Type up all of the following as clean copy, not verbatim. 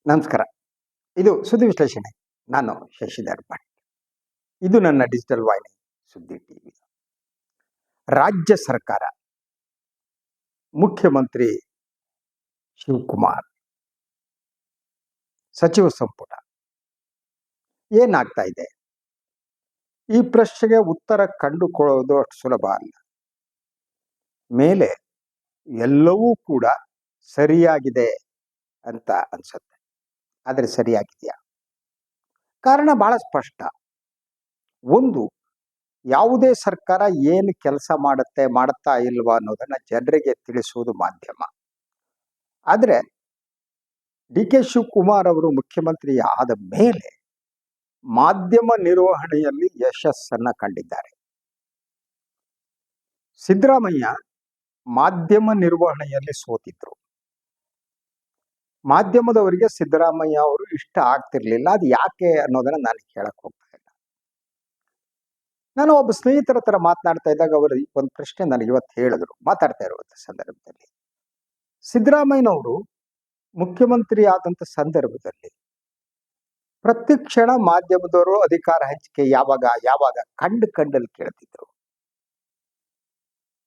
ನಮಸ್ಕಾರ. ಇದು ಸುದ್ದಿ ವಿಶ್ಲೇಷಣೆ. ನಾನು ಶಶಿಧರ್ ಭಟ್. ಇದು ನನ್ನ ಡಿಜಿಟಲ್ ವಾಹಿನಿ ಸುದ್ದಿ ಟಿವಿ. ರಾಜ್ಯ ಸರ್ಕಾರ, ಮುಖ್ಯಮಂತ್ರಿ ಶಿವಕುಮಾರ್, ಸಚಿವ ಸಂಪುಟ ಏನಾಗ್ತಾ ಇದೆ? ಈ ಪ್ರಶ್ನೆಗೆ ಉತ್ತರ ಕಂಡುಕೊಳ್ಳೋದು ಅಷ್ಟು ಸುಲಭ ಅಲ್ಲ. ಮೇಲೆ ಎಲ್ಲವೂ ಕೂಡ ಸರಿಯಾಗಿದೆ ಅಂತ ಅನ್ಸುತ್ತೆ. ಆದರೆ ಸರಿಯಾಗಿದೆಯಾ? ಕಾರಣ ಬಹಳ ಸ್ಪಷ್ಟ. ಒಂದು, ಯಾವುದೇ ಸರ್ಕಾರ ಏನು ಕೆಲಸ ಮಾಡುತ್ತಾ ಇಲ್ವಾ ಅನ್ನೋದನ್ನ ಜನರಿಗೆ ತಿಳಿಸುವುದು ಮಾಧ್ಯಮ. ಆದರೆ ಡಿ ಕೆ ಶಿವಕುಮಾರ್ ಅವರು ಮುಖ್ಯಮಂತ್ರಿ ಆದ ಮೇಲೆ ಮಾಧ್ಯಮ ನಿರ್ವಹಣೆಯಲ್ಲಿ ಯಶಸ್ಸನ್ನ ಕಂಡಿದ್ದಾರೆ. ಸಿದ್ದರಾಮಯ್ಯ ಮಾಧ್ಯಮ ನಿರ್ವಹಣೆಯಲ್ಲಿ ಸೋತಿದ್ರು. ಮಾಧ್ಯಮದವರಿಗೆ ಸಿದ್ದರಾಮಯ್ಯ ಅವರು ಇಷ್ಟ ಆಗ್ತಿರ್ಲಿಲ್ಲ. ಅದು ಯಾಕೆ ಅನ್ನೋದನ್ನ ನಾನು ಕೇಳಕ್ ಹೋಗ್ತಾ ಇಲ್ಲ. ನಾನು ಒಬ್ಬ ಸ್ನೇಹಿತರ ಹತ್ರ ಮಾತನಾಡ್ತಾ ಇದ್ದಾಗ ಅವರು ಒಂದು ಪ್ರಶ್ನೆ ನನಗೆ ಇವತ್ತು ಹೇಳಿದ್ರು, ಮಾತಾಡ್ತಾ ಇರುವಂತ ಸಂದರ್ಭದಲ್ಲಿ. ಸಿದ್ದರಾಮಯ್ಯನವರು ಮುಖ್ಯಮಂತ್ರಿ ಆದಂತ ಸಂದರ್ಭದಲ್ಲಿ ಪ್ರತಿ ಕ್ಷಣ ಮಾಧ್ಯಮದವರು ಅಧಿಕಾರ ಹಂಚಿಕೆ ಯಾವಾಗ ಕಂಡಲ್ಲಿ ಕೇಳ್ತಿದ್ರು.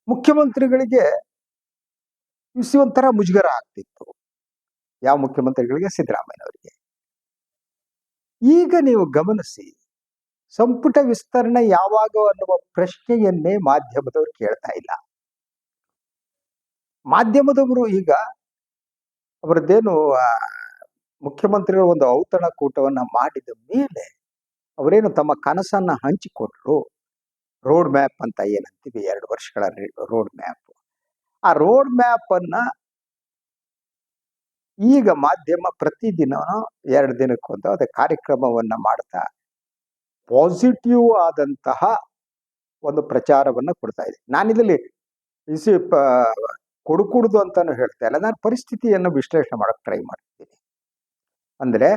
ಮುಖ್ಯಮಂತ್ರಿಗಳಿಗೆ ಒಂಥರ ಮುಜುಗರ ಆಗ್ತಿತ್ತು. ಯಾವ ಮುಖ್ಯಮಂತ್ರಿಗಳಿಗೆ? ಸಿದ್ದರಾಮಯ್ಯನವರಿಗೆ. ಈಗ ನೀವು ಗಮನಿಸಿ, ಸಂಪುಟ ವಿಸ್ತರಣೆ ಯಾವಾಗ ಅನ್ನುವ ಪ್ರಶ್ನೆಯನ್ನೇ ಮಾಧ್ಯಮದವರು ಕೇಳ್ತಾ ಇಲ್ಲ. ಮಾಧ್ಯಮದವರು ಈಗ ಅವರದ್ದೇನು ಮುಖ್ಯಮಂತ್ರಿಗಳು ಒಂದು ಔತಣಕೂಟವನ್ನ ಮಾಡಿದ ಮೇಲೆ ಅವರೇನು ತಮ್ಮ ಕನಸನ್ನ ಹಂಚಿಕೊಟ್ರು. ರೋಡ್ ಮ್ಯಾಪ್ ಅಂತ ಏನಂತೀವಿ, 2 ವರ್ಷಗಳ ರೋಡ್ ಮ್ಯಾಪ್. ಆ ರೋಡ್ ಮ್ಯಾಪ್ ಅನ್ನ ಈಗ ಮಾಧ್ಯಮ ಪ್ರತಿದಿನ 2 ದಿನಕ್ಕೊಂದು ಅದೇ ಕಾರ್ಯಕ್ರಮವನ್ನ ಮಾಡ್ತಾ ಪಾಸಿಟಿವ್ ಆದಂತಹ ಒಂದು ಪ್ರಚಾರವನ್ನ ಕೊಡ್ತಾ ಇದೆ. ನಾನಿದಲ್ಲಿ ಕೊಡುಕುಡುದು ಅಂತಾನು ಹೇಳ್ತಾ ಇಲ್ಲ, ನಾನು ಪರಿಸ್ಥಿತಿಯನ್ನು ವಿಶ್ಲೇಷಣೆ ಮಾಡಕ್ ಟ್ರೈ ಮಾಡ್ತೀನಿ. ಅಂದ್ರೆ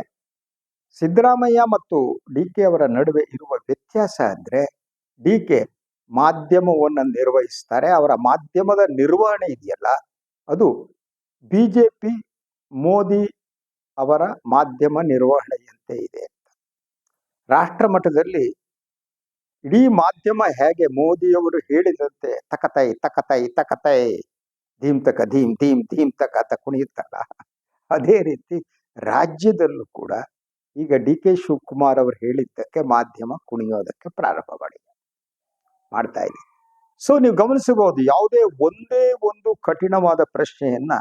ಸಿದ್ದರಾಮಯ್ಯ ಮತ್ತು ಡಿ ಕೆ ಅವರ ನಡುವೆ ಇರುವ ವ್ಯತ್ಯಾಸ ಅಂದ್ರೆ, ಡಿ ಕೆ ಮಾಧ್ಯಮವನ್ನು ನಿರ್ವಹಿಸ್ತಾರೆ. ಅವರ ಮಾಧ್ಯಮದ ನಿರ್ವಹಣೆ ಇದೆಯಲ್ಲ, ಅದು ಬಿಜೆಪಿ ಮೋದಿ ಅವರ ಮಾಧ್ಯಮ ನಿರ್ವಹಣೆಯಂತೆ ಇದೆ ಅಂತ. ರಾಷ್ಟ್ರ ಮಟ್ಟದಲ್ಲಿ ಇಡೀ ಮಾಧ್ಯಮ ಹೇಗೆ ಮೋದಿಯವರು ಹೇಳಿದಂತೆ ತಕತೈ ತಕತೈ ತಕತೈ ಧೀಮ್ ತಕ ಧೀಮ್ ಧೀಮ್ ಧೀಮ್ ತಕ ಅಂತ ಕುಣಿಯುತ್ತಲ್ಲ, ಅದೇ ರೀತಿ ರಾಜ್ಯದಲ್ಲೂ ಕೂಡ ಈಗ ಡಿ ಕೆ ಶಿವಕುಮಾರ್ ಅವರು ಹೇಳಿದ್ದಕ್ಕೆ ಮಾಧ್ಯಮ ಕುಣಿಯೋದಕ್ಕೆ ಪ್ರಾರಂಭ ಮಾಡ್ತಾ ಇದೆ. ಸೊ ನೀವು ಗಮನಿಸಬಹುದು, ಯಾವುದೇ ಒಂದೇ ಒಂದು ಕಠಿಣವಾದ ಪ್ರಶ್ನೆಯನ್ನ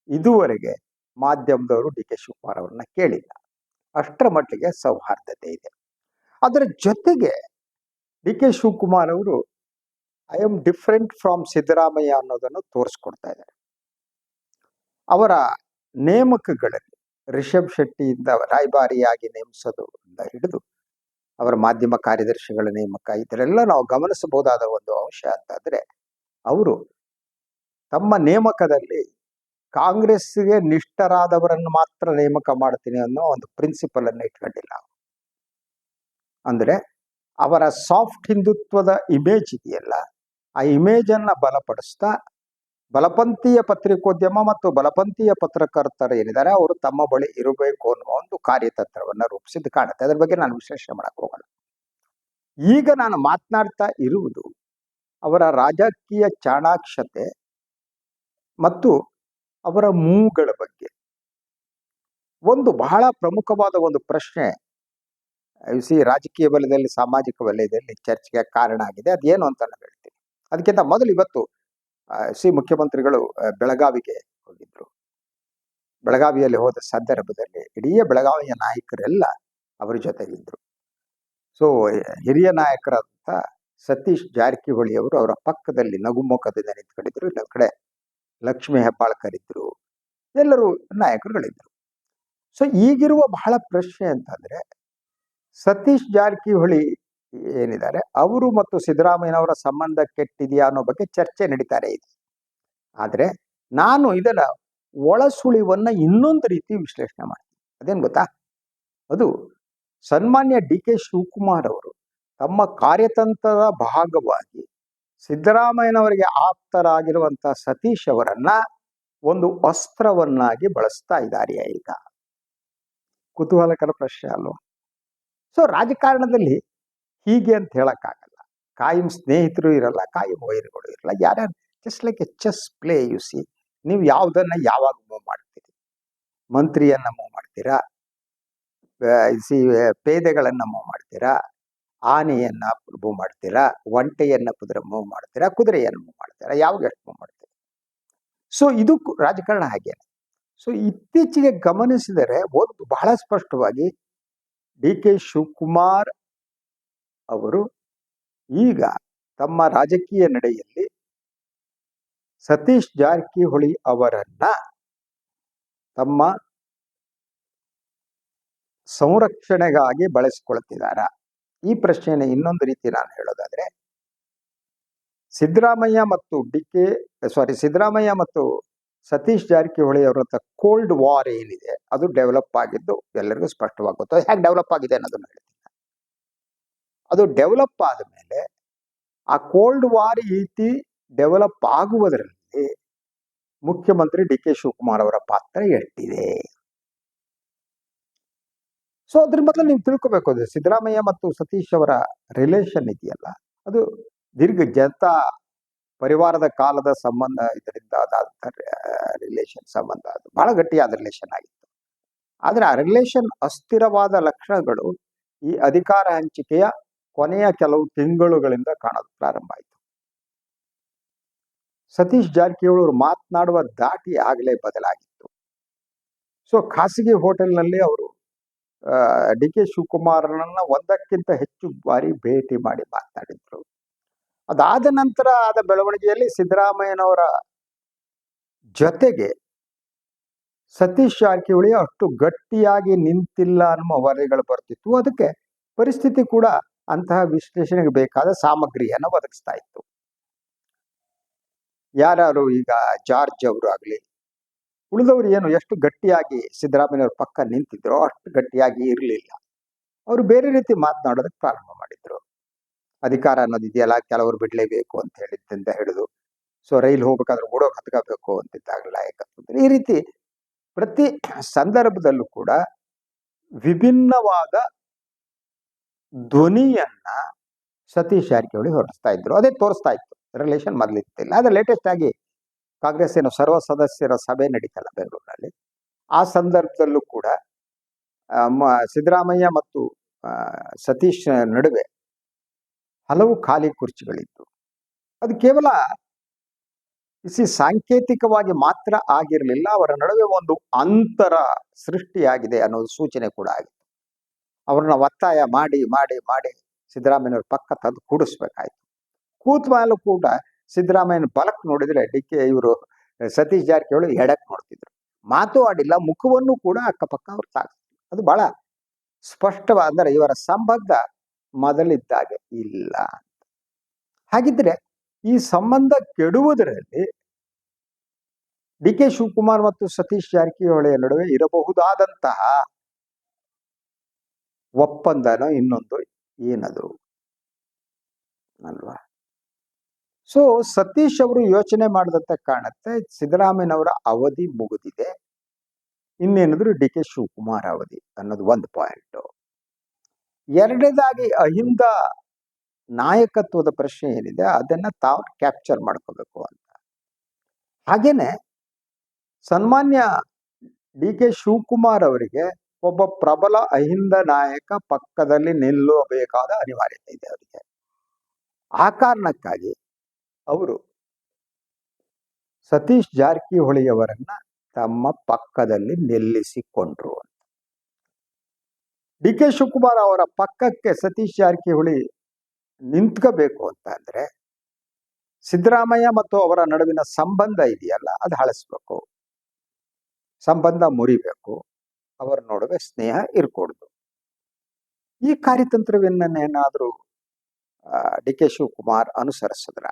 ಇದುವರೆಗೆ ಮಾಧ್ಯಮದವರು ಡಿ ಕೆ ಶಿವಕುಮಾರ್ ಅವರನ್ನ ಕೇಳಿಲ್ಲ. ಅಷ್ಟರ ಮಟ್ಟಿಗೆ ಸೌಹಾರ್ದತೆ ಇದೆ. ಅದರ ಜೊತೆಗೆ ಡಿ ಕೆ ಶಿವಕುಮಾರ್ ಅವರು I am different from Siddaramaiah ಅನ್ನೋದನ್ನು ತೋರಿಸ್ಕೊಡ್ತಾ ಇದ್ದಾರೆ. ಅವರ ನೇಮಕಗಳಲ್ಲಿ ರಿಷಬ್ ಶೆಟ್ಟಿಯಿಂದ ರಾಯಭಾರಿಯಾಗಿ ನೇಮಿಸೋದು ಹಿಡಿದು ಅವರ ಮಾಧ್ಯಮ ಕಾರ್ಯದರ್ಶಿಗಳ ನೇಮಕ, ಇದರೆಲ್ಲ ನಾವು ಗಮನಿಸಬಹುದಾದ ಒಂದು ಅಂಶ ಅಂತಂದ್ರೆ, ಅವರು ತಮ್ಮ ನೇಮಕದಲ್ಲಿ ಕಾಂಗ್ರೆಸ್ಗೆ ನಿಷ್ಠರಾದವರನ್ನು ಮಾತ್ರ ನೇಮಕ ಮಾಡ್ತೀನಿ ಅನ್ನೋ ಒಂದು ಪ್ರಿನ್ಸಿಪಲ್ ಅನ್ನು ಇಟ್ಕೊಂಡಿಲ್ಲ. ಅಂದ್ರೆ ಅವರ ಸಾಫ್ಟ್ ಹಿಂದುತ್ವದ ಇಮೇಜ್ ಇದೆಯಲ್ಲ, ಆ ಇಮೇಜ್ ಅನ್ನ ಬಲಪಡಿಸ್ತಾ ಬಲಪಂಥೀಯ ಪತ್ರಿಕೋದ್ಯಮ ಮತ್ತು ಬಲಪಂಥೀಯ ಪತ್ರಕರ್ತರು ಏನಿದ್ದಾರೆ ಅವರು ತಮ್ಮ ಬಳಿ ಇರಬೇಕು ಅನ್ನುವ ಒಂದು ಕಾರ್ಯತಂತ್ರವನ್ನ ರೂಪಿಸಿದ್ದು ಕಾಣುತ್ತೆ. ಅದ್ರ ಬಗ್ಗೆ ನಾನು ವಿಶ್ಲೇಷಣೆ ಮಾಡಕ್ ಹೋಗಲ್ಲ. ಈಗ ನಾನು ಮಾತನಾಡ್ತಾ ಇರುವುದು ಅವರ ರಾಜಕೀಯ ಚಾಣಾಕ್ಷತೆ ಮತ್ತು ಅವರ ಮೂಗಳ ಬಗ್ಗೆ. ಒಂದು ಬಹಳ ಪ್ರಮುಖವಾದ ಒಂದು ಪ್ರಶ್ನೆ ರಾಜಕೀಯ ವಲಯದಲ್ಲಿ, ಸಾಮಾಜಿಕ ವಲಯದಲ್ಲಿ ಚರ್ಚೆಗೆ ಕಾರಣ ಆಗಿದೆ. ಅದೇನು ಅಂತ ನಾನು ಹೇಳ್ತೀನಿ. ಅದಕ್ಕಿಂತ ಮೊದಲು ಇವತ್ತು ಮುಖ್ಯಮಂತ್ರಿಗಳು ಬೆಳಗಾವಿಗೆ ಹೋಗಿದ್ರು. ಬೆಳಗಾವಿಯಲ್ಲಿ ಹೋದ ಸಂದರ್ಭದಲ್ಲಿ ಇಡೀ ಬೆಳಗಾವಿಯ ನಾಯಕರೆಲ್ಲ ಅವರ ಜೊತೆಗಿದ್ರು. ಸೊ ಹಿರಿಯ ನಾಯಕರಾದಂತ ಸತೀಶ್ ಜಾರಕಿಹೊಳಿ ಅವರು ಅವರ ಪಕ್ಕದಲ್ಲಿ ನಗುಮುಖದಿಂದ ನಿಂತ್ಕೊಂಡಿದ್ರು. ಇನ್ನೊಂದು ಕಡೆ ಲಕ್ಷ್ಮೀ ಹೆಬ್ಬಾಳ್ಕರ್ ಇದ್ರು, ಎಲ್ಲರೂ ನಾಯಕರುಗಳಿದ್ರು. ಸೊ ಈಗಿರುವ ಬಹಳ ಪ್ರಶ್ನೆ ಅಂತಂದ್ರೆ, ಸತೀಶ್ ಜಾರಕಿಹೊಳಿ ಏನಿದ್ದಾರೆ ಅವರು ಮತ್ತು ಸಿದ್ದರಾಮಯ್ಯನವರ ಸಂಬಂಧ ಕೆಟ್ಟಿದೆಯಾ ಅನ್ನೋ ಬಗ್ಗೆ ಚರ್ಚೆ ನಡೀತಾರೆ ಇದೆ. ಆದ್ರೆ ನಾನು ಇದರ ಒಳಸುಳಿವನ್ನ ಇನ್ನೊಂದು ರೀತಿ ವಿಶ್ಲೇಷಣೆ ಮಾಡ್ತೀನಿ. ಅದೇನ್ ಗೊತ್ತಾ? ಅದು ಸನ್ಮಾನ್ಯ ಡಿ ಕೆ ಶಿವಕುಮಾರ್ ಅವರು ತಮ್ಮ ಕಾರ್ಯತಂತ್ರದ ಭಾಗವಾಗಿ ಸಿದ್ದರಾಮಯ್ಯನವರಿಗೆ ಆಪ್ತರಾಗಿರುವಂತ ಸತೀಶ್ ಅವರನ್ನ ಒಂದು ಅಸ್ತ್ರವನ್ನಾಗಿ ಬಳಸ್ತಾ ಇದ್ದಾರೆ. ಈಗ ಕುತೂಹಲಕರ ಪ್ರಶ್ನೆ ಅಲ್ವ. ಸೊ ರಾಜಕಾರಣದಲ್ಲಿ ಹೀಗೆ ಅಂತ ಹೇಳಕ್ಕಾಗಲ್ಲ. ಕಾಯಂ ಸ್ನೇಹಿತರು ಇರಲ್ಲ, ಕಾಯಂ ವೈರಿಗಳು ಇರಲ್ಲ. ಯಾರ್ಯಾರು just like A chess play U C. ನೀವು ಯಾವುದನ್ನ ಯಾವಾಗ ಮೂವ್ ಮಾಡ್ತೀರಿ? ಮಂತ್ರಿಯನ್ನ ಮೂವ್ ಮಾಡ್ತೀರಾ, ಪೇದೆಗಳನ್ನ ಮೂವ್ ಮಾಡ್ತೀರಾ, ಆನೆಯನ್ನ ಮೂವ್ ಮಾಡ್ತೀರಾ, ಒಂಟೆಯನ್ನ ಮೂವ್ ಮಾಡ್ತೀರಾ, ಕುದುರೆಯನ್ನು ಮೂವ್ ಮಾಡ್ತೀರಾ, ಯಾವಾಗ ಎಷ್ಟು ಮೂವ್ ಮಾಡ್ತೀರಾ? ಸೊ ಇದು ರಾಜಕಾರಣ ಹಾಗೇನೆ. ಸೊ ಇತ್ತೀಚೆಗೆ ಗಮನಿಸಿದರೆ ಒಂದು ಬಹಳ ಸ್ಪಷ್ಟವಾಗಿ ಡಿ ಕೆ ಶಿವಕುಮಾರ್ ಅವರು ಈಗ ತಮ್ಮ ರಾಜಕೀಯ ನಡೆಯಲ್ಲಿ ಸತೀಶ್ ಜಾರಕಿಹೊಳಿ ಅವರನ್ನ ತಮ್ಮ ಸಂರಕ್ಷಣೆಗಾಗಿ ಬಳಸಿಕೊಳ್ತಿದ್ದಾರ? ಈ ಪ್ರಶ್ನೆಯನ್ನು ಇನ್ನೊಂದು ರೀತಿ ನಾನು ಹೇಳೋದಾದ್ರೆ, ಸಿದ್ದರಾಮಯ್ಯ ಮತ್ತು ಸತೀಶ್ ಜಾರಕಿಹೊಳಿ ಅವರ ಕೋಲ್ಡ್ ವಾರ್ ಏನಿದೆ ಅದು ಡೆವಲಪ್ ಆಗಿದ್ದು ಎಲ್ಲರಿಗೂ ಸ್ಪಷ್ಟವಾಗಿ ಗೊತ್ತು. ಹೇಗೆ ಡೆವಲಪ್ ಆಗಿದೆ ಅನ್ನೋದನ್ನ ಹೇಳ್ತೀನಿ. ಅದು ಡೆವಲಪ್ ಆದ ಮೇಲೆ ಆ ಕೋಲ್ಡ್ ವಾರ್ ರೀತಿ ಡೆವಲಪ್ ಆಗುವುದರಲ್ಲಿ ಮುಖ್ಯಮಂತ್ರಿ ಡಿ ಕೆ ಶಿವಕುಮಾರ್ ಅವರ ಪಾತ್ರ ಎಷ್ಟಿದೆ? ಸೊ ಅದ್ರ ಮೊದಲು ನೀವು ತಿಳ್ಕೋಬೇಕು, ಅದು ಸಿದ್ದರಾಮಯ್ಯ ಮತ್ತು ಸತೀಶ್ ಅವರ ರಿಲೇಷನ್ ಇದೆಯಲ್ಲ, ಅದು ದೀರ್ಘ ಜನತಾ ಪರಿವಾರದ ಕಾಲದ ಸಂಬಂಧ, ಇದರಿಂದ ರಿಲೇಷನ್ ಸಂಬಂಧ ಅದು ಬಹಳ ಗಟ್ಟಿಯಾದ ರಿಲೇಷನ್ ಆಗಿತ್ತು. ಆದ್ರೆ ಆ ರಿಲೇಷನ್ ಅಸ್ಥಿರವಾದ ಲಕ್ಷಣಗಳು ಈ ಅಧಿಕಾರ ಹಂಚಿಕೆಯ ಕೊನೆಯ ಕೆಲವು ತಿಂಗಳುಗಳಿಂದ ಕಾಣೋದು ಪ್ರಾರಂಭ ಆಯಿತು. ಸತೀಶ್ ಜಾರಕಿಹೊಳಿ ಅವರು ಮಾತನಾಡುವ ದಾಟಿ ಆಗಲೇ ಬದಲಾಗಿತ್ತು. ಸೊ ಖಾಸಗಿ ಹೋಟೆಲ್ನಲ್ಲಿ ಅವರು ಡಿ ಕೆ ಶಿವಕುಮಾರನನ್ನ ಒಂದಕ್ಕಿಂತ ಹೆಚ್ಚು ಬಾರಿ ಭೇಟಿ ಮಾಡಿ ಮಾತನಾಡಿದ್ರು. ಅದಾದ ನಂತರ ಆದ ಬೆಳವಣಿಗೆಯಲ್ಲಿ ಸಿದ್ದರಾಮಯ್ಯನವರ ಜೊತೆಗೆ ಸತೀಶ್ ಜಾರಕಿಹೊಳಿ ಅಷ್ಟು ಗಟ್ಟಿಯಾಗಿ ನಿಂತಿಲ್ಲ ಅನ್ನುವ ವರದಿಗಳು ಬರ್ತಿತ್ತು. ಅದಕ್ಕೆ ಪರಿಸ್ಥಿತಿ ಕೂಡ ಅಂತಹ ವಿಶ್ಲೇಷಣೆಗೆ ಬೇಕಾದ ಸಾಮಗ್ರಿಯನ್ನು ಒದಗಿಸ್ತಾ ಇತ್ತು. ಯಾರು ಈಗ ಜಾರ್ಜ್ ಅವರು ಆಗಲಿ, ಉಳಿದವರು ಏನು ಎಷ್ಟು ಗಟ್ಟಿಯಾಗಿ ಸಿದ್ದರಾಮಯ್ಯವ್ರ ಪಕ್ಕ ನಿಂತಿದ್ರು ಅಷ್ಟು ಗಟ್ಟಿಯಾಗಿ ಇರಲಿಲ್ಲ. ಅವರು ಬೇರೆ ರೀತಿ ಮಾತನಾಡೋದಕ್ಕೆ ಪ್ರಾರಂಭ ಮಾಡಿದ್ರು. ಅಧಿಕಾರ ಅನ್ನೋದು ಇದೆಯಲ್ಲ, ಕೆಲವರು ಬಿಡ್ಲೇಬೇಕು ಅಂತ ಹೇಳಿದ್ದಿಂದ ಹಿಡಿದು, ಸೊ ರೈಲು ಹೋಗ್ಬೇಕಾದ್ರೆ ಓಡೋಕೆ ಹತ್ಕೋಬೇಕು ಅಂತಿದ್ದಾಗಲ್ಲ, ಈ ರೀತಿ ಪ್ರತಿ ಸಂದರ್ಭದಲ್ಲೂ ಕೂಡ ವಿಭಿನ್ನವಾದ ಧ್ವನಿಯನ್ನ ಸತೀಶ್ ಜಾರಕಿಹೊಳಿ ಹೊರಡಿಸ್ತಾ ಇದ್ರು. ಅದೇ ತೋರಿಸ್ತಾ ಇತ್ತು ರಿಲೇಷನ್ ಮೊದಲಿತ್ತಿಲ್ಲ. ಅದೇ ಲೇಟೆಸ್ಟ್ ಆಗಿ ಕಾಂಗ್ರೆಸ್ಸಿನ ಸರ್ವ ಸದಸ್ಯರ ಸಭೆ ನಡೀತಲ್ಲ ಬೆಂಗಳೂರಿನಲ್ಲಿ, ಆ ಸಂದರ್ಭದಲ್ಲೂ ಕೂಡ ಸಿದ್ದರಾಮಯ್ಯ ಮತ್ತು ಸತೀಶ್ ನಡುವೆ ಹಲವು ಖಾಲಿ ಕುರ್ಚಿಗಳಿತ್ತು. ಅದು ಕೇವಲ ಸಾಂಕೇತಿಕವಾಗಿ ಮಾತ್ರ ಆಗಿರಲಿಲ್ಲ, ಅವರ ನಡುವೆ ಒಂದು ಅಂತರ ಸೃಷ್ಟಿಯಾಗಿದೆ ಅನ್ನೋದು ಸೂಚನೆ ಕೂಡ ಆಗಿತ್ತು. ಅವ್ರನ್ನ ಒತ್ತಾಯ ಮಾಡಿ ಮಾಡಿ ಮಾಡಿ ಸಿದ್ದರಾಮಯ್ಯವ್ರ ಪಕ್ಕ ತಂದು ಕೂಡಿಸ್ಬೇಕಾಯ್ತು. ಕೂತ ಮೇಲೂ ಕೂಡ ಸಿದ್ದರಾಮಯ್ಯನ ಬಲಕ್ ನೋಡಿದ್ರೆ ಇವರು ಸತೀಶ್ ಜಾರಕಿಹೊಳಿ ಎಡಕ್ ನೋಡ್ತಿದ್ರು. ಮಾತು ಆಡಿಲ್ಲ, ಮುಖವನ್ನು ಕೂಡ ಅಕ್ಕಪಕ್ಕ ಅವ್ರು ತಾಗಿಸಿದ್ರು. ಅದು ಬಹಳ ಸ್ಪಷ್ಟವಾದ, ಅಂದರೆ ಇವರ ಸಂಬಂಧ ಮೊದಲಿದ್ದಾಗೆ ಇಲ್ಲ. ಹಾಗಿದ್ರೆ ಈ ಸಂಬಂಧ ಕೆಡುವುದರಲ್ಲಿ ಡಿ ಕೆ ಶಿವಕುಮಾರ್ ಮತ್ತು ಸತೀಶ್ ಜಾರಕಿಹೊಳಿಯ ನಡುವೆ ಇರಬಹುದಾದಂತಹ ಒಪ್ಪಂದನೋ ಇನ್ನೊಂದು ಏನದು ಅಲ್ವಾ? ಸೊ ಸತೀಶ್ ಅವರು ಯೋಚನೆ ಮಾಡಿದಂತೆ ಕಾಣುತ್ತೆ, ಸಿದ್ದರಾಮಯ್ಯನವರ ಅವಧಿ ಮುಗಿದಿದೆ, ಇನ್ನೇನಾದ್ರು ಡಿ ಕೆ ಶಿವಕುಮಾರ್ ಅವಧಿ ಅನ್ನೋದು ಒಂದು ಪಾಯಿಂಟ್. ಎರಡನೇದಾಗಿ ಅಹಿಂದ ನಾಯಕತ್ವದ ಪ್ರಶ್ನೆ ಏನಿದೆ ಅದನ್ನ ತಾವು ಕ್ಯಾಪ್ಚರ್ ಮಾಡ್ಕೋಬೇಕು ಅಂತ. ಹಾಗೇನೆ ಸನ್ಮಾನ್ಯ ಡಿ ಕೆ ಶಿವಕುಮಾರ್ ಅವರಿಗೆ ಒಬ್ಬ ಪ್ರಬಲ ಅಹಿಂದ ನಾಯಕ ಪಕ್ಕದಲ್ಲಿ ನಿಲ್ಲಬೇಕಾದ ಅನಿವಾರ್ಯತೆ ಇದೆ ಅವರಿಗೆ. ಆ ಕಾರಣಕ್ಕಾಗಿ ಅವರು ಸತೀಶ್ ಜಾರಕಿಹೊಳಿಯವರನ್ನ ತಮ್ಮ ಪಕ್ಕದಲ್ಲಿ ನಿಲ್ಲಿಸಿಕೊಂಡ್ರು ಅಂತ. ಡಿ ಕೆ ಶಿವಕುಮಾರ್ ಅವರ ಪಕ್ಕಕ್ಕೆ ಸತೀಶ್ ಜಾರಕಿಹೊಳಿ ನಿಂತ್ಕೋಬೇಕು ಅಂತ ಅಂದ್ರೆ ಸಿದ್ದರಾಮಯ್ಯ ಮತ್ತು ಅವರ ನಡುವಿನ ಸಂಬಂಧ ಇದೆಯಲ್ಲ ಅದು ಹಳಸ್ಬೇಕು, ಸಂಬಂಧ ಮುರಿಬೇಕು, ಅವರ ನಡುವೆ ಸ್ನೇಹ ಇರ್ಕೊಡ್ದು. ಈ ಕಾರ್ಯತಂತ್ರವನ್ನೇನಾದ್ರೂ ಡಿ ಕೆ ಶಿವಕುಮಾರ್ ಅನುಸರಿಸಿದ್ರ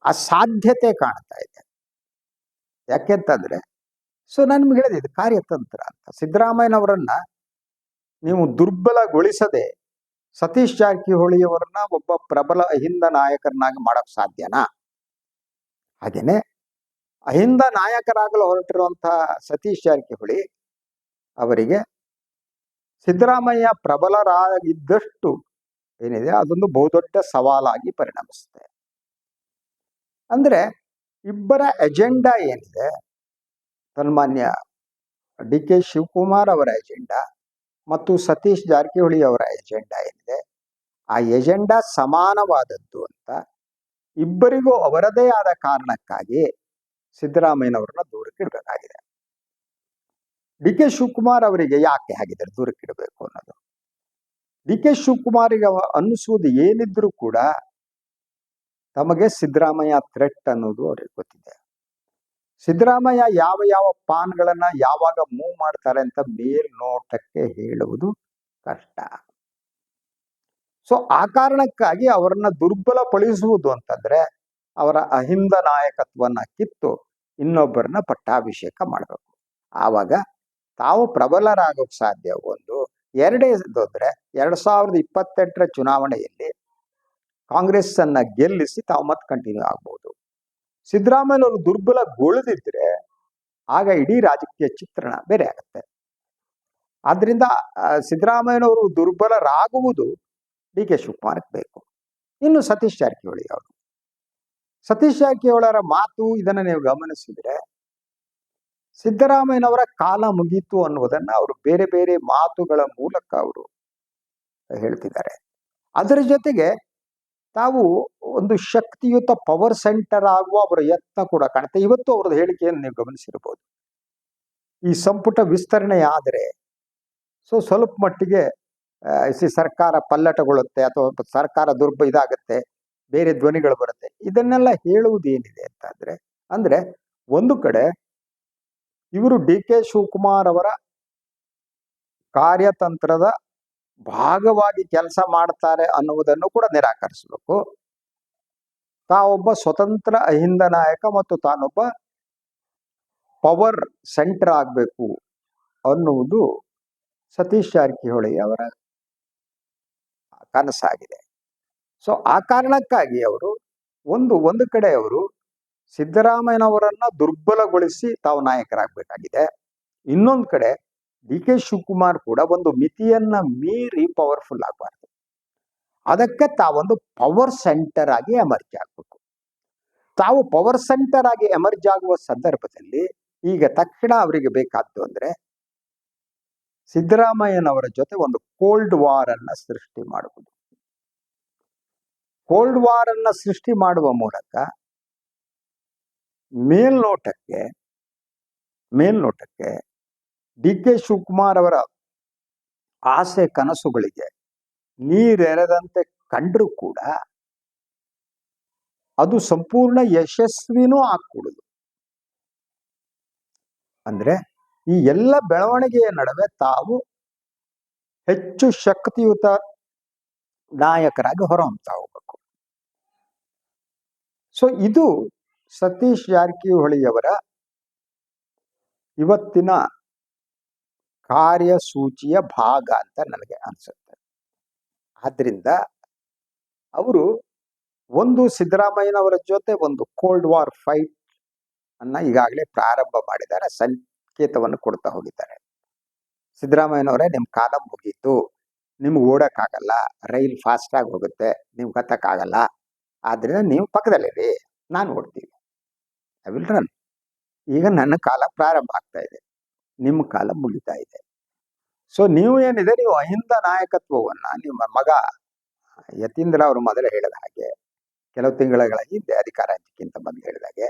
ಅಸಾಧ್ಯತೆ ಕಾಣ್ತಾ ಇದೆ. ಯಾಕೆಂತಂದ್ರೆ ಸೊ ನಾನು ನಿಮ್ಗೆ ಹೇಳಿದೆ ಇದು ಕಾರ್ಯತಂತ್ರ ಅಂತ. ಸಿದ್ದರಾಮಯ್ಯನವರನ್ನ ನೀವು ದುರ್ಬಲಗೊಳಿಸದೆ ಸತೀಶ್ ಜಾರಕಿಹೊಳಿಯವರನ್ನ ಒಬ್ಬ ಪ್ರಬಲ ಅಹಿಂದ ನಾಯಕರನ್ನಾಗಿ ಮಾಡಕ್ ಸಾಧ್ಯನಾ? ಹಾಗೇನೆ ಅಹಿಂದ ನಾಯಕರಾಗಲು ಹೊರಟಿರುವಂತಹ ಸತೀಶ್ ಜಾರಕಿಹೊಳಿ ಅವರಿಗೆ ಸಿದ್ದರಾಮಯ್ಯ ಪ್ರಬಲರಾಗಿದ್ದಷ್ಟು ಏನಿದೆ ಅದೊಂದು ಬಹುದೊಡ್ಡ ಸವಾಲಾಗಿ ಪರಿಣಮಿಸುತ್ತೆ. ಅಂದ್ರೆ ಇಬ್ಬರ ಎಜೆಂಡಾ ಏನಿದೆ, ಸನ್ಮಾನ್ಯ ಡಿ ಕೆ ಶಿವಕುಮಾರ್ ಅವರ ಎಜೆಂಡಾ ಮತ್ತು ಸತೀಶ್ ಜಾರಕಿಹೊಳಿ ಅವರ ಎಜೆಂಡಾ ಏನಿದೆ, ಆ ಎಜೆಂಡಾ ಸಮಾನವಾದದ್ದು ಅಂತ ಇಬ್ಬರಿಗೂ ಅವರದೇ ಆದ ಕಾರಣಕ್ಕಾಗಿ ಸಿದ್ದರಾಮಯ್ಯನವರನ್ನ ದೂರಕ್ಕಿಡಬೇಕಾಗಿದೆ. ಡಿ ಕೆ ಶಿವಕುಮಾರ್ ಅವರಿಗೆ ಯಾಕೆ ಹಾಗಿದ್ರೆ ದೂರಕ್ಕಿಡಬೇಕು ಅನ್ನೋದು, ಡಿ ಕೆ ಶಿವಕುಮಾರಿಗೆ ಅನ್ನಿಸುವುದು ಏನಿದ್ರು ಕೂಡ ತಮಗೆ ಸಿದ್ದರಾಮಯ್ಯ ಥ್ರೆಟ್ ಅನ್ನೋದು ಅವ್ರಿಗೆ ಗೊತ್ತಿದೆ. ಸಿದ್ದರಾಮಯ್ಯ ಯಾವ ಯಾವ ಪಾನ್ಗಳನ್ನ ಯಾವಾಗ ಮೂವ್ ಮಾಡ್ತಾರೆ ಅಂತ ಮೇಲ್ನೋಟಕ್ಕೆ ಹೇಳುವುದು ಕಷ್ಟ. ಸೊ ಆ ಕಾರಣಕ್ಕಾಗಿ ಅವರನ್ನ ದುರ್ಬಲಪಡಿಸುವುದು ಅಂತಂದ್ರೆ ಅವರ ಅಹಿಂದ ನಾಯಕತ್ವನ್ನ ಕಿತ್ತು ಇನ್ನೊಬ್ಬರನ್ನ ಪಟ್ಟಾಭಿಷೇಕ ಮಾಡಬೇಕು. ಆವಾಗ ತಾವು ಪ್ರಬಲರಾಗೋಕ್ ಸಾಧ್ಯ. ಒಂದು ಎರಡೇದು ಅಂದ್ರೆ 2028 ಚುನಾವಣೆಯಲ್ಲಿ ಕಾಂಗ್ರೆಸ್ ಅನ್ನ ಗೆಲ್ಲಿಸಿ ತಾವು ಮತ್ತೆ ಕಂಟಿನ್ಯೂ ಆಗ್ಬಹುದು. ಸಿದ್ದರಾಮಯ್ಯನವರು ದುರ್ಬಲಗೊಳ್ಳದಿದ್ರೆ ಆಗ ಇಡೀ ರಾಜಕೀಯ ಚಿತ್ರಣ ಬೇರೆ ಆಗುತ್ತೆ. ಆದ್ರಿಂದ ಸಿದ್ದರಾಮಯ್ಯನವರು ದುರ್ಬಲರಾಗುವುದು ಡಿ ಕೆ ಶಿವಕುಮಾರ್ಗೆ ಬೇಕು. ಇನ್ನು ಸತೀಶ್ ಜಾರಕಿಹೊಳಿ ಅವರು, ಸತೀಶ್ ಜಾರಕಿಹೊಳಿಯವರ ಮಾತು ಇದನ್ನ ನೀವು ಗಮನಿಸಿದ್ರೆ ಸಿದ್ದರಾಮಯ್ಯನವರ ಕಾಲ ಮುಗೀತು ಅನ್ನುವುದನ್ನ ಅವರು ಬೇರೆ ಬೇರೆ ಮಾತುಗಳ ಮೂಲಕ ಅವರು ಹೇಳ್ತಿದ್ದಾರೆ. ಅದರ ಜೊತೆಗೆ ತಾವು ಒಂದು ಶಕ್ತಿಯುತ ಪವರ್ ಸೆಂಟರ್ ಆಗುವ ಅವರ ಯತ್ನ ಕೂಡ ಕಾಣುತ್ತೆ. ಇವತ್ತು ಅವರದ್ದು ಹೇಳಿಕೆಯನ್ನು ನೀವು ಗಮನಿಸಿರ್ಬೋದು. ಈ ಸಂಪುಟ ವಿಸ್ತರಣೆ ಆದರೆ ಸ್ವಲ್ಪ ಮಟ್ಟಿಗೆ ಸರ್ಕಾರ ಪಲ್ಲಟಗೊಳ್ಳುತ್ತೆ ಅಥವಾ ಸರ್ಕಾರ ಇದಾಗುತ್ತೆ, ಬೇರೆ ಧ್ವನಿಗಳು ಬರುತ್ತೆ. ಇದನ್ನೆಲ್ಲ ಹೇಳುವುದು ಏನಿದೆ ಅಂತ ಅಂದ್ರೆ ಒಂದು ಕಡೆ ಇವರು ಡಿ ಕೆ ಶಿವಕುಮಾರ್ ಅವರ ಕಾರ್ಯತಂತ್ರದ ಭಾಗವಾಗಿ ಕೆಲಸ ಮಾಡ್ತಾರೆ ಅನ್ನುವುದನ್ನು ಕೂಡ ನಿರಾಕರಿಸಬೇಕು. ತಾವೊಬ್ಬ ಸ್ವತಂತ್ರ ಅಹಿಂದ ನಾಯಕ ಮತ್ತು ತಾನೊಬ್ಬ ಪವರ್ ಸೆಂಟರ್ ಆಗಬೇಕು ಅನ್ನುವುದು ಸತೀಶ್ ಜಾರಕಿಹೊಳಿ ಅವರ ಕನಸಾಗಿದೆ. ಸೊ ಆ ಕಾರಣಕ್ಕಾಗಿ ಅವರು ಒಂದು ಕಡೆ ಅವರು ಸಿದ್ದರಾಮಯ್ಯನವರನ್ನ ದುರ್ಬಲಗೊಳಿಸಿ ತಾವು ನಾಯಕರಾಗಬೇಕಾಗಿದೆ. ಇನ್ನೊಂದು ಕಡೆ ಡಿ ಕೆ ಶಿವಕುಮಾರ್ ಕೂಡ ಒಂದು ಮಿತಿಯನ್ನ ಮೀರಿ ಪವರ್ಫುಲ್ ಆಗಬಾರ್ದು. ಅದಕ್ಕೆ ತಾವೊಂದು ಪವರ್ ಸೆಂಟರ್ ಆಗಿ ಎಮರ್ಜ್ ಆಗಬೇಕು. ತಾವು ಪವರ್ ಸೆಂಟರ್ ಆಗಿ ಎಮರ್ಜ್ ಆಗುವ ಸಂದರ್ಭದಲ್ಲಿ ಈಗ ತಕ್ಷಣ ಅವರಿಗೆ ಬೇಕಾದ್ದು ಅಂದ್ರೆ ಸಿದ್ದರಾಮಯ್ಯನವರ ಜೊತೆ ಒಂದು ಕೋಲ್ಡ್ ವಾರ್ ಅನ್ನ ಸೃಷ್ಟಿ ಮಾಡುವುದು. ಕೋಲ್ಡ್ ವಾರ್ ಅನ್ನ ಸೃಷ್ಟಿ ಮಾಡುವ ಮೂಲಕ ಮೇಲ್ನೋಟಕ್ಕೆ ಡಿ ಕೆ ಶಿವಕುಮಾರ್ ಅವರ ಆಸೆ ಕನಸುಗಳಿಗೆ ನೀರೆರೆದಂತೆ ಕಂಡ್ರೂ ಕೂಡ ಅದು ಸಂಪೂರ್ಣ ಯಶಸ್ವಿನೂ ಆಗ್ಕೂಡುದು. ಅಂದ್ರೆ ಈ ಎಲ್ಲ ಬೆಳವಣಿಗೆಯ ನಡುವೆ ತಾವು ಹೆಚ್ಚು ಶಕ್ತಿಯುತ ನಾಯಕರಾಗಿ ಹೊರಹೊಮ್ತಾ ಹೋಗ್ಬೇಕು. ಸೊ ಇದು ಸತೀಶ್ ಜಾರಕಿಹೊಳಿಯವರ ಇವತ್ತಿನ ಕಾರ್ಯಸೂಚಿಯ ಭಾಗ ಅಂತ ನನಗೆ ಅನ್ಸುತ್ತೆ. ಆದ್ರಿಂದ ಅವರು ಒಂದು ಸಿದ್ದರಾಮಯ್ಯನವರ ಜೊತೆ ಒಂದು ಕೋಲ್ಡ್ ವಾರ್ ಫೈಟ್ ಅನ್ನ ಈಗಾಗಲೇ ಪ್ರಾರಂಭ ಮಾಡಿದ್ದಾರೆ, ಸಂಕೇತವನ್ನು ಕೊಡ್ತಾ ಹೋಗಿದ್ದಾರೆ. ಸಿದ್ದರಾಮಯ್ಯನವರೇ, ನಿಮ್ ಕಾಲ ಮುಗೀತು, ನಿಮ್ಗೆ ಓಡಕ್ಕಾಗಲ್ಲ, ರೈಲ್ ಫಾಸ್ಟ್ ಆಗಿ ಹೋಗುತ್ತೆ, ನಿಮ್ಗೆ ಹತ್ತಕ್ಕಾಗಲ್ಲ, ಆದ್ರಿಂದ ನೀವು ಪಕ್ಕದಲ್ಲಿರಿ, ನಾನು ಓಡ್ತೀವಿ, ಐ ವಿಲ್ ರನ್. ಈಗ ನನ್ನ ಕಾಲ ಪ್ರಾರಂಭ ಆಗ್ತಾ ಇದೆ, ನಿಮ್ಮ ಕಾಲ ಮುಗಿತಾ ಇದೆ. ಸೊ ನೀವು ಏನಿದೆ, ನೀವು ಅಹಿಂದ ನಾಯಕತ್ವವನ್ನ ನಿಮ್ಮ ಮಗ ಯತೀಂದ್ರ ಅವರು ಮೊದಲೇ ಹೇಳಿದ ಹಾಗೆ, ಕೆಲವು ತಿಂಗಳ ಹಿಂದೆ ಅಧಿಕಾರ ಹಂಚಿಕೆಂತ ಮೊದಲು ಹೇಳಿದ ಹಾಗೆ,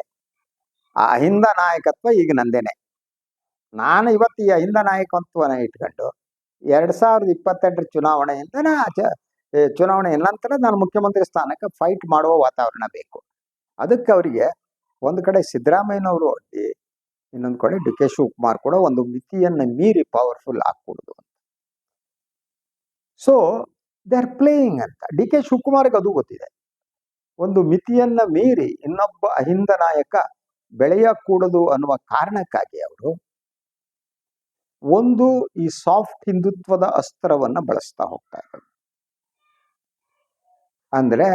ಆ ಅಹಿಂದ ನಾಯಕತ್ವ ಈಗ ನಂದೇನೆ. ನಾನು ಇವತ್ತು ಈ ಅಹಿಂದ ನಾಯಕತ್ವನ ಇಟ್ಕೊಂಡು 2028 ಚುನಾವಣೆಯ ನಂತರ ನಾನು ಮುಖ್ಯಮಂತ್ರಿ ಸ್ಥಾನಕ್ಕೆ ಫೈಟ್ ಮಾಡುವ ವಾತಾವರಣ ಬೇಕು. ಅದಕ್ಕೆ ಅವರಿಗೆ ಒಂದು ಕಡೆ ಸಿದ್ದರಾಮಯ್ಯನವರು ಅಡ್ಡಿ, ಇನ್ನೊಂದು ಕಡೆ ಡಿ ಕೆ ಶಿವಕುಮಾರ್ ಕೂಡ ಒಂದು ಮಿತಿಯನ್ನ ಮೀರಿ ಪವರ್ಫುಲ್ ಆಗ್ಕೂಡುದು ಅಂತ. ಸೊ ದೇ ಆರ್ ಪ್ಲೇಯಿಂಗ್ ಅಂತ. ಡಿ ಕೆ ಶಿವಕುಮಾರ್ಗೆ ಅದು ಗೊತ್ತಿದೆ, ಒಂದು ಮಿತಿಯನ್ನ ಮೀರಿ ಇನ್ನೊಬ್ಬ ಅಹಿಂದ ನಾಯಕ ಬೆಳೆಯಕೂಡದು ಅನ್ನುವ ಕಾರಣಕ್ಕಾಗಿ ಅವರು ಒಂದು ಈ ಸಾಫ್ಟ್ ಹಿಂದುತ್ವದ ಅಸ್ತ್ರವನ್ನ ಬಳಸ್ತಾ ಹೋಗ್ತಾ ಇದ್ದಾರೆ. ಅಂದ್ರೆ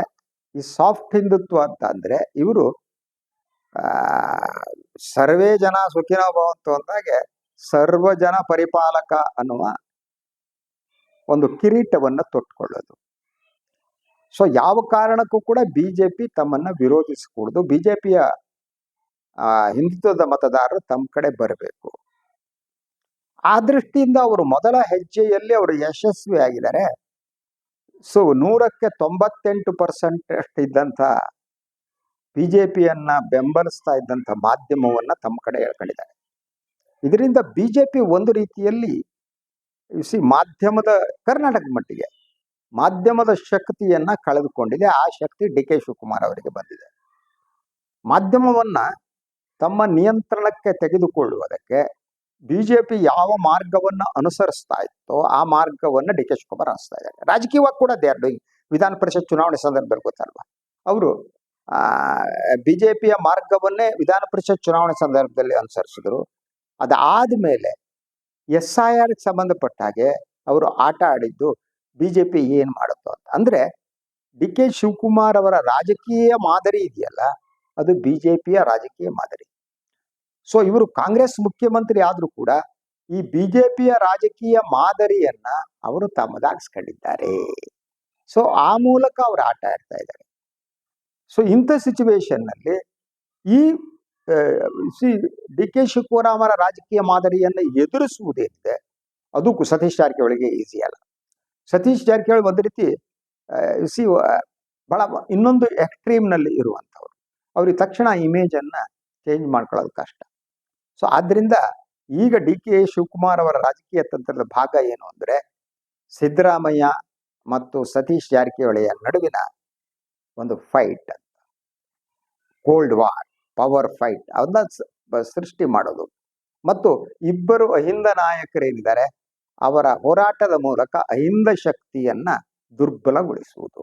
ಈ ಸಾಫ್ಟ್ ಹಿಂದುತ್ವ ಅಂತ ಅಂದ್ರೆ ಇವರು ಸರ್ವೇ ಜನ ಸುಖಿನೋ ಭವಂತು ಅಂದಾಗೆ ಸರ್ವ ಜನ ಪರಿಪಾಲಕ ಅನ್ನುವ ಒಂದು ಕಿರೀಟವನ್ನು ತೊಟ್ಕೊಳ್ಳೋದು. ಸೊ ಯಾವ ಕಾರಣಕ್ಕೂ ಕೂಡ ಬಿಜೆಪಿ ತಮ್ಮನ್ನ ವಿರೋಧಿಸಕೂಡದು. ಬಿಜೆಪಿಯ ಹಿಂದುತ್ವದ ಮತದಾರರು ತಮ್ಮ ಕಡೆ ಬರಬೇಕು. ಆ ದೃಷ್ಟಿಯಿಂದ ಅವರು ಮೊದಲ ಹೆಜ್ಜೆಯಲ್ಲಿ ಅವರು ಯಶಸ್ವಿಯಾಗಿದ್ದಾರೆ. ಸೊ 100ಕ್ಕೆ 98% ಅಷ್ಟು ಇದ್ದಂಥ ಬಿಜೆಪಿಯನ್ನ ಬೆಂಬಲಿಸ್ತಾ ಇದ್ದಂಥ ಮಾಧ್ಯಮವನ್ನ ತಮ್ಮ ಕಡೆ ಎಳ್ಕೊಂಡಿದ್ದಾರೆ. ಇದರಿಂದ ಬಿಜೆಪಿ ಒಂದು ರೀತಿಯಲ್ಲಿ ಮಾಧ್ಯಮದ ಕರ್ನಾಟಕದ ಮಟ್ಟಿಗೆ ಮಾಧ್ಯಮದ ಶಕ್ತಿಯನ್ನ ಕಳೆದುಕೊಂಡಿದೆ. ಆ ಶಕ್ತಿ ಡಿ ಕೆ ಶಿವಕುಮಾರ್ ಅವರಿಗೆ ಬಂದಿದೆ. ಮಾಧ್ಯಮವನ್ನ ತಮ್ಮ ನಿಯಂತ್ರಣಕ್ಕೆ ತೆಗೆದುಕೊಳ್ಳುವುದಕ್ಕೆ ಬಿಜೆಪಿ ಯಾವ ಮಾರ್ಗವನ್ನು ಅನುಸರಿಸ್ತಾ ಇತ್ತೋ ಆ ಮಾರ್ಗವನ್ನು ಡಿ ಕೆ ಶಿವಕುಮಾರ್ ಅನಿಸ್ತಾ ಇದ್ದಾರೆ. ರಾಜಕೀಯವಾಗಿ ಕೂಡ ದೇ ಆರ್ ಡೂಯಿಂಗ್. ವಿಧಾನ ಪರಿಷತ್ ಚುನಾವಣೆ ಸಂದರ್ಭದಲ್ಲಿ ಗೊತ್ತಲ್ವಾ, ಅವರು ಬಿಜೆಪಿಯ ಮಾರ್ಗವನ್ನೇ ವಿಧಾನ ಪರಿಷತ್ ಚುನಾವಣೆ ಸಂದರ್ಭದಲ್ಲಿ ಅನುಸರಿಸಿದ್ರು. ಅದಾದ ಮೇಲೆ SIR ಸಂಬಂಧಪಟ್ಟ ಹಾಗೆ ಅವರು ಆಟ ಆಡಿದ್ದು ಬಿಜೆಪಿ ಏನ್ ಮಾಡುತ್ತೋ ಅಂತ. ಅಂದ್ರೆ ಡಿ ಕೆ ಶಿವಕುಮಾರ್ ಅವರ ರಾಜಕೀಯ ಮಾದರಿ ಇದೆಯಲ್ಲ, ಅದು ಬಿಜೆಪಿಯ ರಾಜಕೀಯ ಮಾದರಿ. ಸೊ ಇವರು ಕಾಂಗ್ರೆಸ್ ಮುಖ್ಯಮಂತ್ರಿ ಆದ್ರೂ ಕೂಡ ಈ ಬಿಜೆಪಿಯ ರಾಜಕೀಯ ಮಾದರಿಯನ್ನ ಅವರು ತಮ್ಮದಾಗಿಸ್ಕೊಂಡಿದ್ದಾರೆ. ಸೊ ಆ ಮೂಲಕ ಅವರು ಆಟ ಆಡ್ತಾ ಇದ್ದಾರೆ. ಸೊ ಇಂಥ ಸಿಚುವೇಶನ್ ನಲ್ಲಿ ಈ ಡಿ ಕೆ ಶಿವಕುಮಾರ್ ರಾಜಕೀಯ ಮಾದರಿಯನ್ನು ಎದುರಿಸುವುದೇನಿದೆ ಅದು ಸತೀಶ್ ಜಾರಕಿಹೊಳಿಗೆ ಈಸಿ ಅಲ್ಲ. ಸತೀಶ್ ಜಾರಕಿಹೊಳಿ ಒಂದು ರೀತಿ ಬಹಳ ಇನ್ನೊಂದು ಎಕ್ಸ್ಟ್ರೀಮ್ ನಲ್ಲಿ ಇರುವಂಥವ್ರು. ಅವ್ರಿಗೆ ತಕ್ಷಣ ಇಮೇಜ್ ಅನ್ನ ಚೇಂಜ್ ಮಾಡ್ಕೊಳ್ಳೋದು ಕಷ್ಟ. ಸೊ ಆದ್ರಿಂದ ಈಗ ಡಿ ಕೆ ಶಿವಕುಮಾರ್ ಅವರ ರಾಜಕೀಯ ತಂತ್ರದ ಭಾಗ ಏನು ಅಂದ್ರೆ ಸಿದ್ದರಾಮಯ್ಯ ಮತ್ತು ಸತೀಶ್ ಜಾರಕಿಹೊಳಿಯ ನಡುವಿನ ಒಂದು fight, cold war, power fight ಅದನ್ನ ಸೃಷ್ಟಿ ಮಾಡೋದು ಮತ್ತು ಇಬ್ಬರು ಅಹಿಂದ ನಾಯಕರೇನಿದ್ದಾರೆ ಅವರ ಹೋರಾಟದ ಮೂಲಕ ಅಹಿಂದ ಶಕ್ತಿಯನ್ನ ದುರ್ಬಲಗೊಳಿಸುವುದು.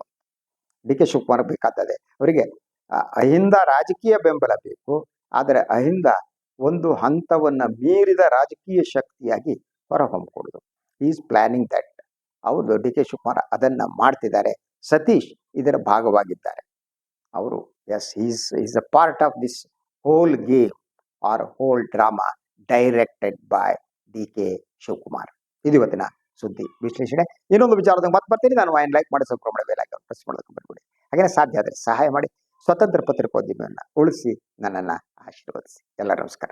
ಡಿ ಕೆ ಶಿವಕುಮಾರ್ ಬೇಕಾಗ್ತದೆ. ಅವರಿಗೆ ಅಹಿಂದ ರಾಜಕೀಯ ಬೆಂಬಲ ಬೇಕು, ಆದರೆ ಅಹಿಂದ ಒಂದು ಹಂತವನ್ನ ಮೀರಿದ ರಾಜಕೀಯ ಶಕ್ತಿಯಾಗಿ ಹೊರಹೊಮ್ಮಕೊಡುದು. Is planning that. ಅವರು ಡಿ ಕೆ ಶಿವಕುಮಾರ್ ಅದನ್ನ ಮಾಡ್ತಿದ್ದಾರೆ. ಸತೀಶ್ ಇದರ ಭಾಗವಾಗಿದ್ದಾರೆ. ಅವರು is a part of this whole game or whole drama directed by D K Shivakumar. ಇದು ಇವತ್ತಿನ ಸುದ್ದಿ ವಿಶ್ಲೇಷಣೆ. ಇನ್ನೊಂದು ವಿಚಾರದಾಗ ಮತ್ತೆ ಬರ್ತೀನಿ. ನಾನು ವಾಯಿನ್ ಲೈಕ್ ಮಾಡಿ ಸ್ವಲ್ಪ ಪ್ರೆಸ್ ಮಾಡೋದಕ್ಕೆ ಬರ್ಬಿಡಿ. ಹಾಗೆ ಸಾಧ್ಯ ಆದರೆ ಸಹಾಯ ಮಾಡಿ ಸ್ವತಂತ್ರ ಪತ್ರಿಕೋದ್ಯಮವನ್ನು ಉಳಿಸಿ ನನ್ನನ್ನು ಆಶೀರ್ವದಿಸಿ. ಎಲ್ಲರೂ ನಮಸ್ಕಾರ.